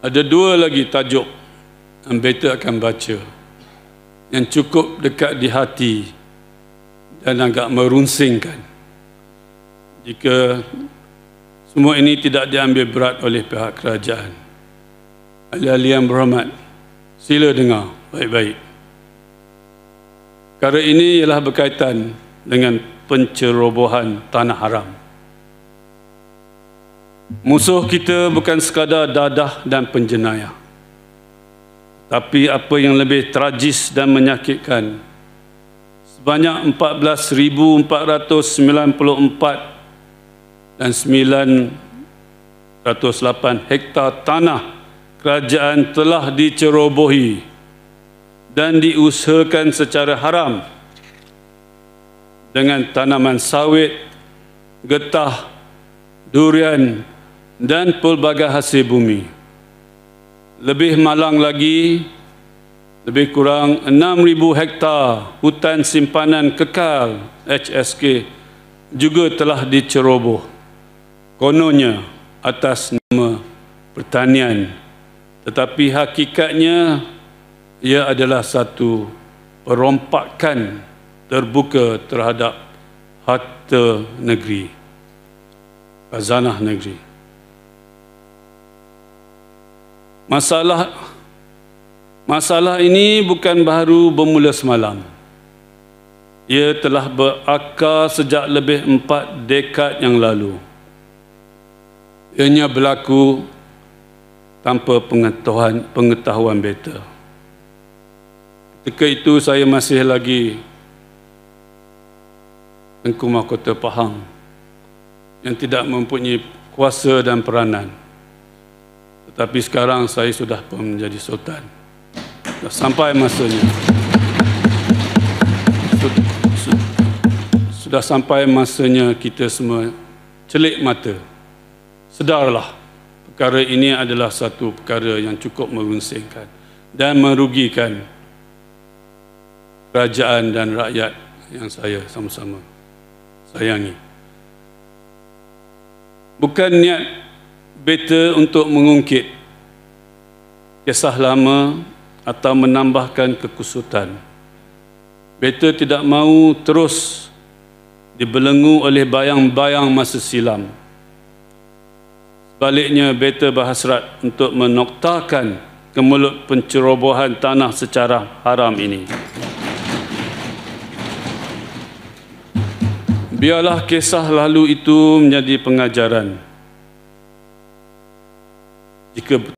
Ada dua lagi tajuk yang beta akan baca yang cukup dekat di hati dan agak merunsingkan. Jika semua ini tidak diambil berat oleh pihak kerajaan. Ahli-ahli yang berhormat, sila dengar baik-baik. Perkara ini ialah berkaitan dengan pencerobohan tanah haram. Musuh kita bukan sekadar dadah dan penjenayah, tapi apa yang lebih tragis dan menyakitkan, sebanyak 14,494 dan 908 hektar tanah kerajaan telah dicerobohi dan diusahakan secara haram dengan tanaman sawit, getah, durian dan pelbagai hasil bumi. Lebih malang lagi, lebih kurang 6,000 hektar hutan simpanan kekal HSK juga telah diceroboh. Kononnya atas nama pertanian, tetapi hakikatnya ia adalah satu perompakan terbuka terhadap harta negeri, khazanah negeri. Masalah ini bukan baru bermula semalam. Ia telah berakar sejak lebih 4 dekad yang lalu. Ianya berlaku tanpa pengetahuan beta. Ketika itu saya masih lagi Tengku Mahkota Pahang yang tidak mempunyai kuasa dan peranan. Tetapi sekarang saya sudah pun menjadi sultan. Dah sampai masanya. Sudah sampai masanya kita semua celik mata. Sedarlah, perkara ini adalah satu perkara yang cukup merunsingkan dan merugikan kerajaan dan rakyat yang saya sama-sama sayangi. Bukan niat beta untuk mengungkit kisah lama atau menambahkan kekusutan. Beta tidak mahu terus dibelenggu oleh bayang-bayang masa silam. Sebaliknya, beta berhasrat untuk menoktakan kemulut pencerobohan tanah secara haram ini. Biarlah kisah lalu itu menjadi pengajaran. Jika